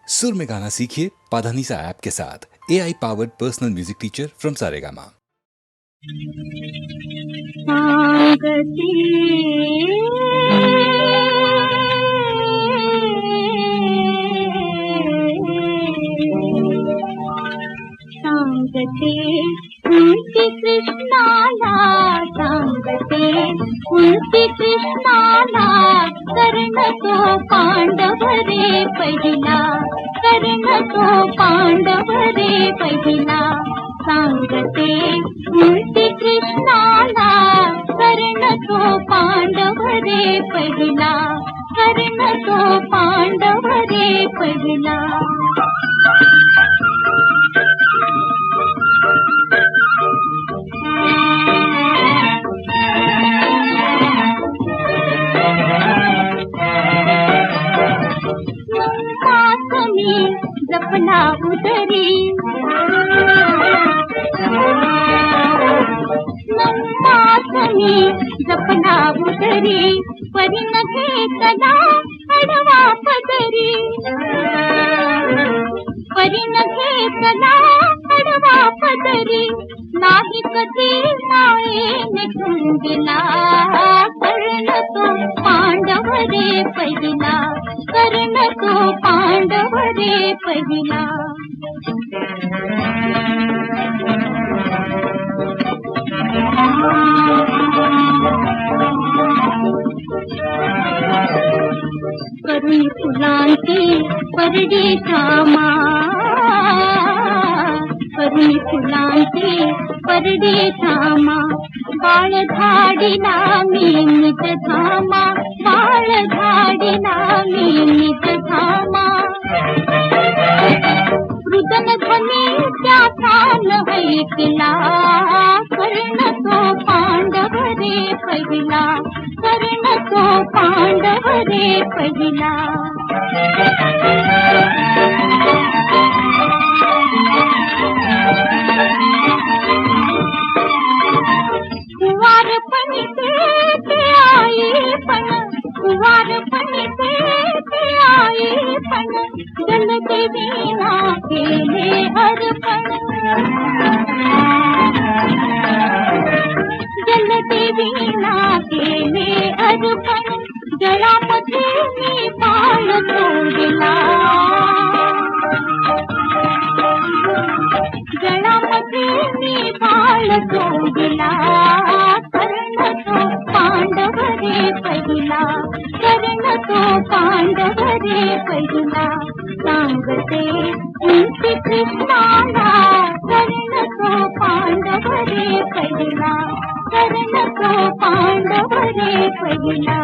सुर में गाना सीखिए पाधानीसा ऐप के साथ। AI powered personal music teacher from Saregama. सांगते उनकी कृष्णाला, सांगते उनकी कृष्णाला, कर्ण तो पांडव रे पहिला, कर्ण तो पांडव रे पहिला। सांगते उनकी कृष्णाला, कर्ण तो पांडव रे पहिला, कर्ण तो पांडव रे पहिला। जपना उदरी, नम्मासनी जपना उदरी, परी न घेतला अडवा पदरी, परी न घेतला अडवा पदरी, नाही कधी मायेने ठुंबिला, कर्ण तो पांडव रे पहिला, कर्ण तो पांडव रे पहिला। करुणी फुलांची परडी श्यामा, करुणी फुलांची परडी श्यामा, बाळ झाडीला मी निज धामा, बाळ झाडीला मी निज धामा। रुदन ध्वनी त्याचा ऐकला, कर्ण तो पांडव रे पहिला, कर्ण तो पांडव रे पहिला। कुवारपणी ते आईपण, कुवारपणी ते आईपण, जलदेवीना केले अर्पण, जलदेवीना केले अर्पण। जळामध्ये मी बाळ सोडला, जळामध्ये मी बाळ सोडला, कर्ण तो पांडव रे पहिला, कर्ण तो पांडव रे पहिला। सांगते उनकी कृष्णाला, कर्ण तो पांडव रे पहिला, कर्ण तो पांडव रे पहिला।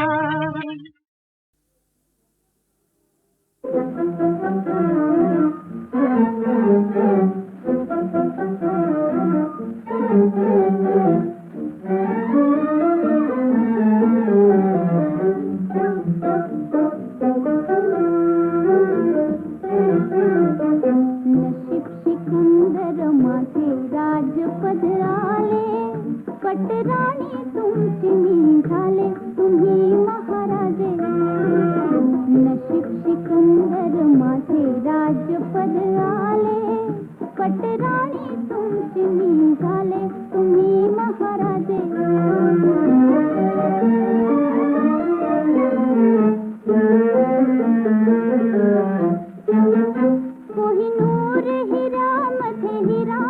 नशीब सिकंदर माझे राजपद आले, पटराणी तुमची मी झाले, तुम्ही महाराजे। नशीब सिकंदर माझे राजपद आले, पटराणी तुमची मी झाले, तुम्ही महाराजे। कोहिनूर हिरा मध्ये हिरा,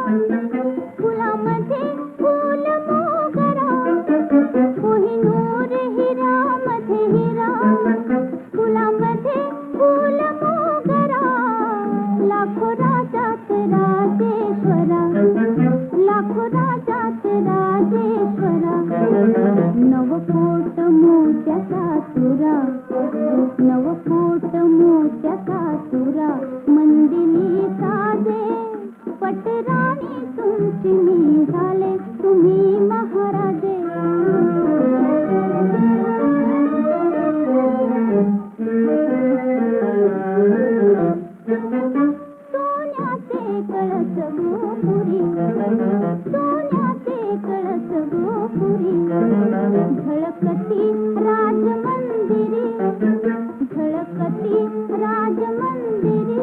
फुलामध्ये फुल मोगरा, कोहिनूर हिरा मध्ये हिरा, फुलामध्ये फुल मोगरा। लाखो राजात राजेश्वरा, लाखो राजात राजेश्वरा, नवकोट मोत्याचा तुरा, नवकोट मोत्याचा तुरा, मंदिरी साजे, पटराणी तुमची मी झाले, तुम्ही महाराजे। सोन्याचे कळस गोपुरी, सोन्याचे कळस गोपुरी, झळकती राजमंदिरी, झळकती राजमंदिरी,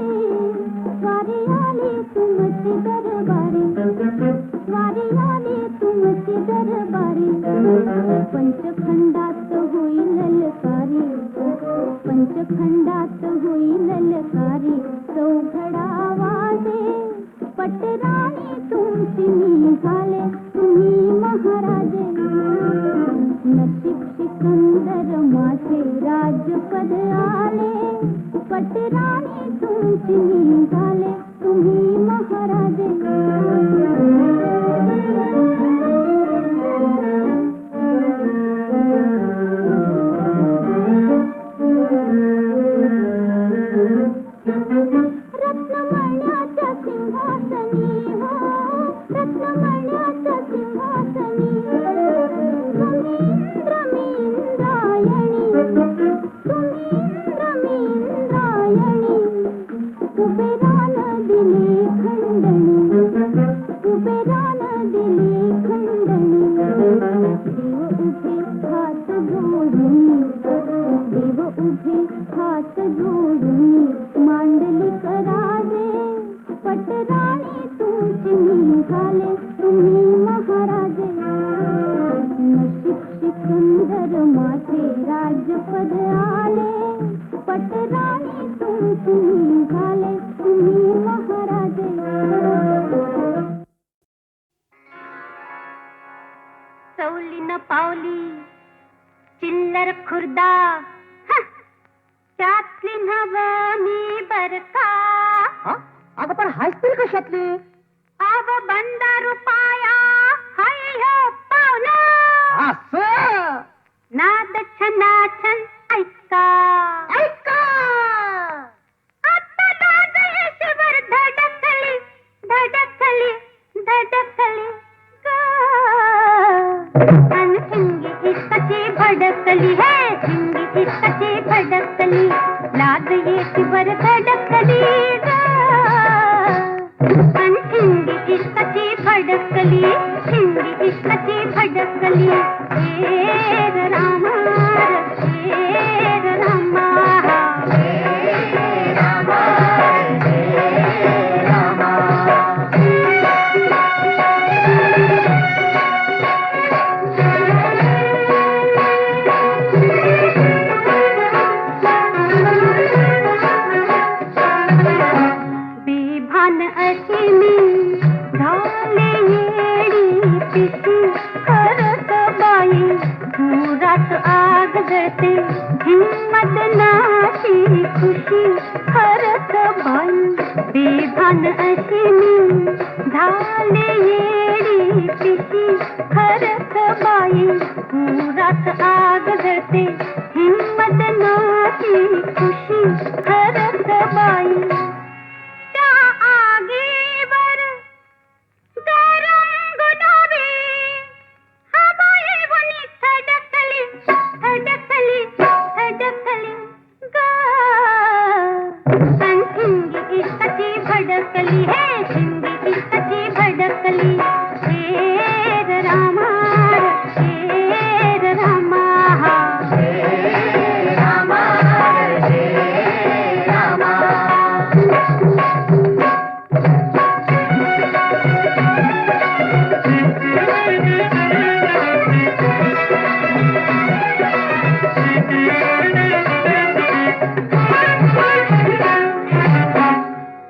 जयकारी चौघडा वाजे पटराणी तुमची निघाले तुम्ही महाराजे नशीब सिकंदर माझे राजपद आले पटराणी तुमची निघाले तुम्ही महाराजे रत्नमण्याच्या सिंहासनी हो रत्नमण्याच्या सिंहासनी तुम्ही इंद्रायणी कुबेरान दिले खंडणी कुबेरान दिले खंडणी देव उभे हात जोडून मांडली कराजे पटराणी तुमची निघाले तुम्ही महाराजे नशीब सिकंदर माझे राजपद आले पटराणी तुमची निघाले तुम्ही महाराजे चौलीन पावली चिल्लर खुर्दा त्यातली नव मी बर का अगं पण हायस्पीड कशातली आव बंदा रुपाया हाय हो पावना असं नाद छनाछन ऐका ऐका आता लाजयेश्वर धडकली धडकली धडकली अन हिंगी इतकी भडकली है हिंगी इतकी भडकली लाज येशीवर धडकली अन हिंगी इतकी भडकली हिंगी इतकी भडकली हे रामा हे रामा बेभान अशी मी झाले येडी पिशी खरंच बाई धुरात आग जळते हिम्मत नाशी खुशी खरंच बाई बेभान अशी मी झाले येडी पिशी खरंच बाई धुरात आग जळते हिम्मत नाशी खुशी खरंच बाई त्या आगीवर गरम गुलाबी हवाईवनी धडकली धडकली धडकली अन हिंगी इतकी भडकली हे हिंगी इतकी भडकली हे रामा हे रामा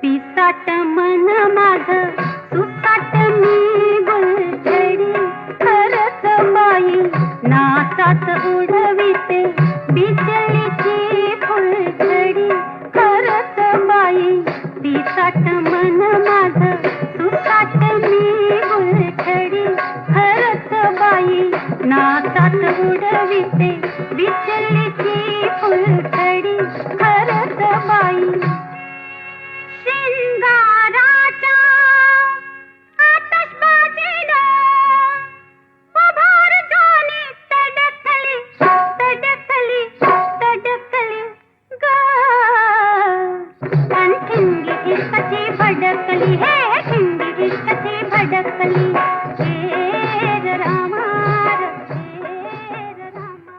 पिसाट मन माझं सुसाट मी गुलछडी खरंच बाई नाचात उडविते बिजलीची फुलझडी खरंच बाई पिसाट मन माझं सुसाट मी गुलछडी खरंच बाई नाचात उडविते बिजलीची फुलझडी खरंच बाई शिंगाराच्या आतषबाजीला उभार झाली तडकली तडकली तडकली अन हिंगी इतकी भडकली हे हिंगी इतकी भडकली हे रामा हे रामा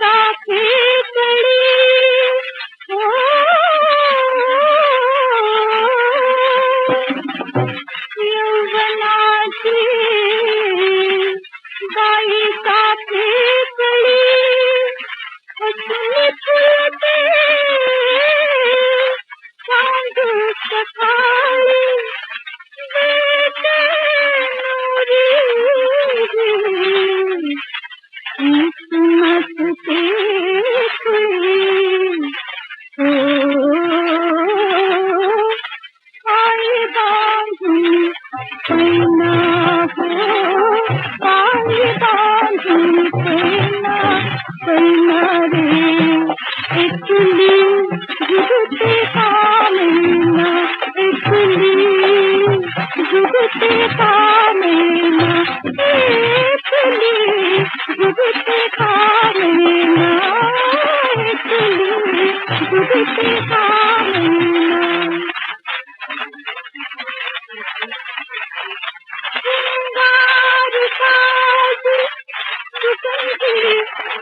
साखी कळी यौवनाची बाई साखी कळी हसली फुलते चांदू सकाळी बेटे नूरी किस्मत आई बांधून पैना हो आई बांधून पैना रे इकली जुगते कामेना इकली जुगते कामेना इकली जुगते कामेना इकली जुगते कामेना सिंगार साज सुगंधी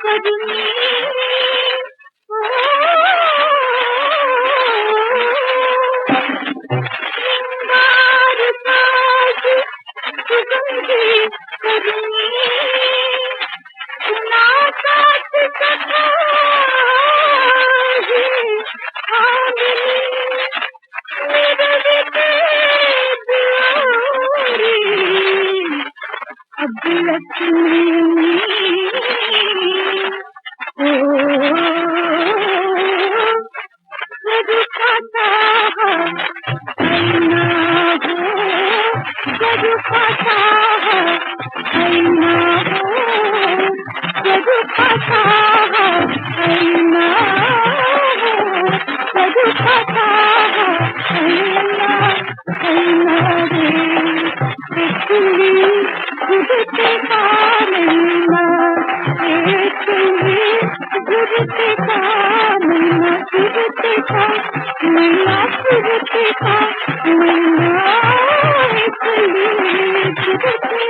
कदमी सिंगार साज सुगंधी कदमी सुना साथ कथा अब लक्ष्मी जदू खाता ऐना हो जदू खाता ऐना हो जदू खाता ऐना हो जदू खाता ऐना ऐना रे इकली जुगते कामेना इकली जुगते कामेना जुगते कामेना जुगते कामेना इकली जुगते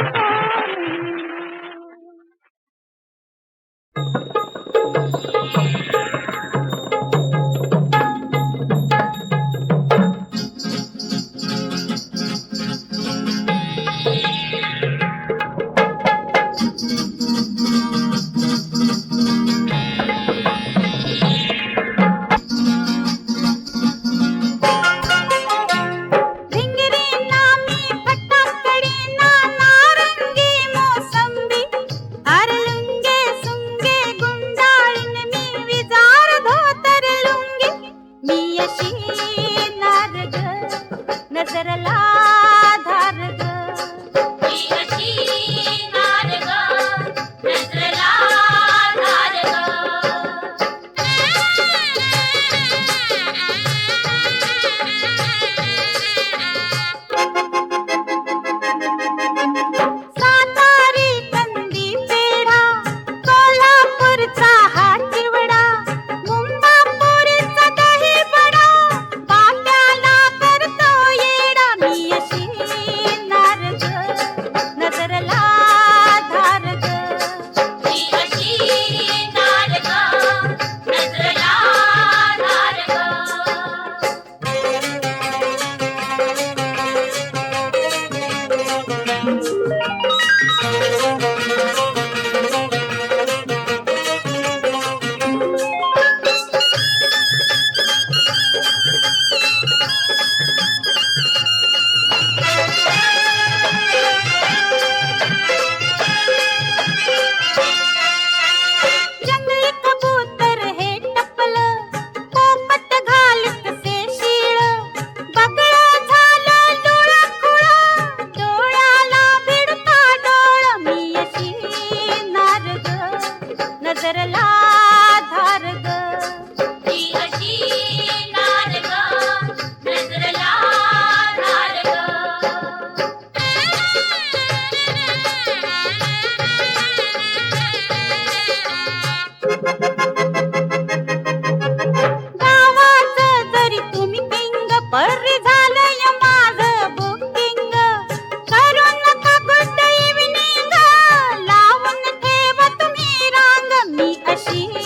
अशी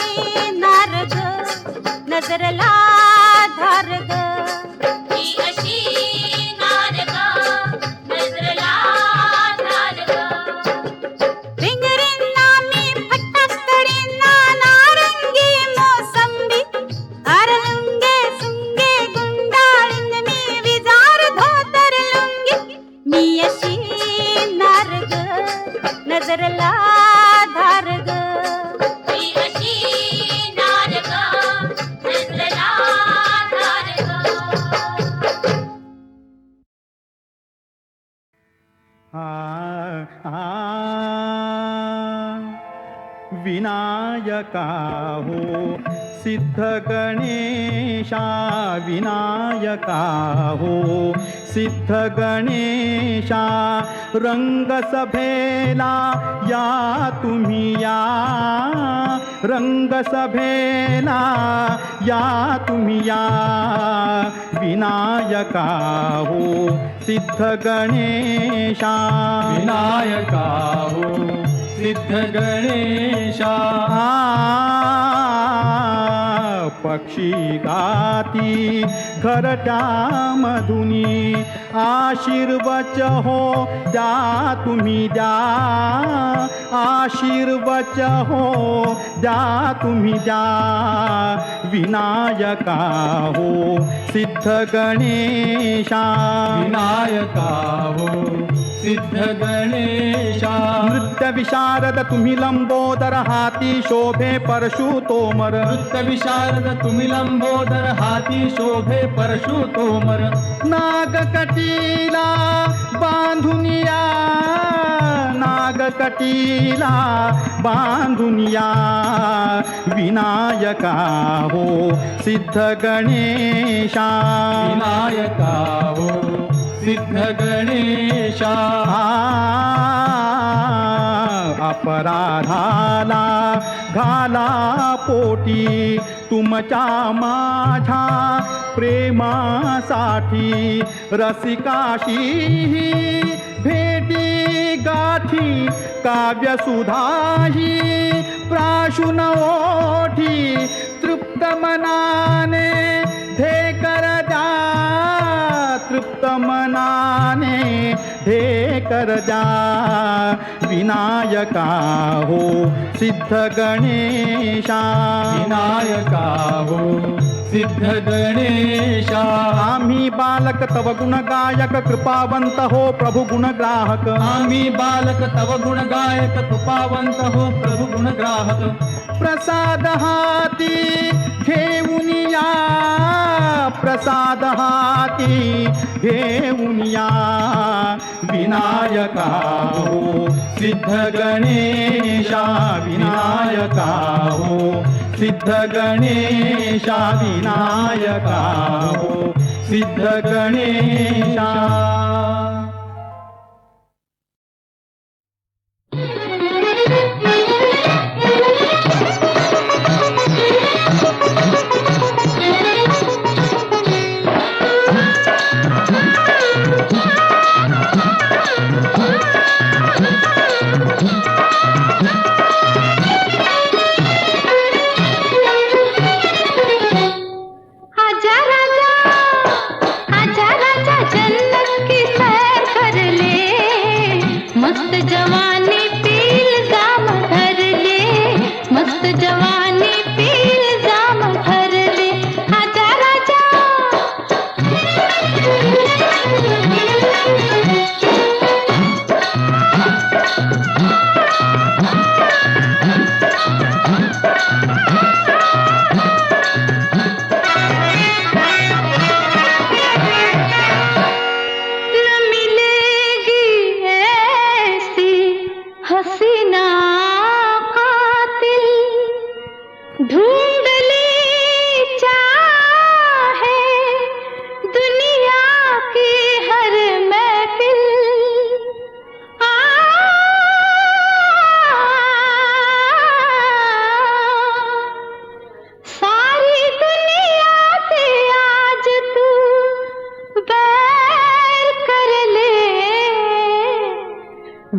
नजरला धार ग ही अशी नार ग नजरला धार ग रिंगरींना मी फट्टास्तडींना नारंगी मोसंबी अरलुंगे सुंगे गुंडाळीन मी विजार धोतर लुंगी मी अशी नार ग नजरला धार ग ही अशी नार ग नजरला धार ग विनायका हो सिद्ध गणेशा विनायका हो सिद्ध गणेशा रंगसभेला या तुम्ही या रंगसभेला या तुम्ही या विनायका हो सिद्ध गणेशा विनायका हो सिद्ध गणेशा पक्षी गाती घरट्या मधुनी आशीर्वच हो द्या तुम्ही द्या आशीर्वच हो द्या तुम्ही द्या विनायका हो सिद्ध गणेशा विनायका हो सिद्ध गणेशा नृत्य विशारद तुम्ही लंबोदर हाती शोभे परशुतोमर नृत्य विशारद तुम्ही लंबोदर हाती शोभे परशुतोमर नागकटीला बांधुनिया नागकटीला बांधुनिया विनायका हो सिद्ध गणेशा विनायका हो सिद्ध गणेशा अपराधाला घाला पोटी तुमच्या माझ्या प्रेमासाठी रसिकाशी भेटी गाठी काव्यसुधाही प्राशुन ओठी तृप्त मनाने ढेकर द्या तृप्त मनाने ढेकर द्या विनायका हो सिद्ध गणेशा विनायका हो सिद्ध गणेशा आम्ही बालक तव गुण गायक कृपावंत हो प्रभु गुण ग्राहक आम्ही बालक तव गुण गायक कृपावंत हो प्रभु गुण ग्राहक प्रसाद हाती घेऊन या प्रसाद हाती घेऊन या विनायका हो सिद्ध गणेशा विनायका हो सिद्ध गणेशा विनायका हो सिद्ध गणेशा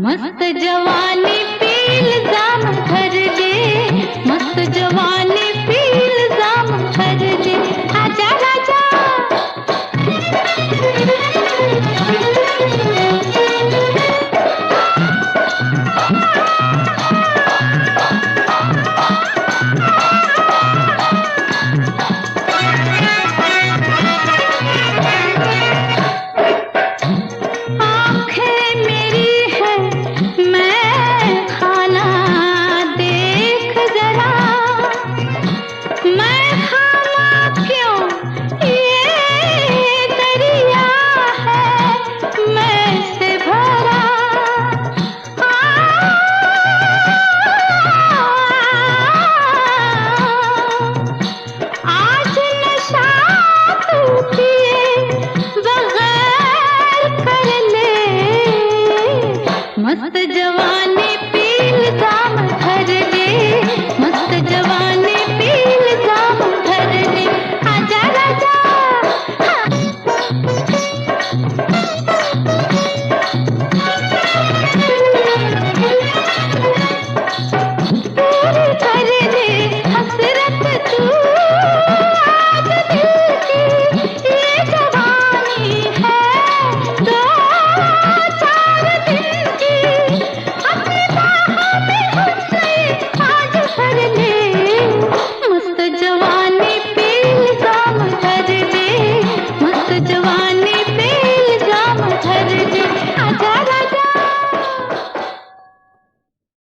मस्त जवानी पील जाम भर दे मस्त जवानी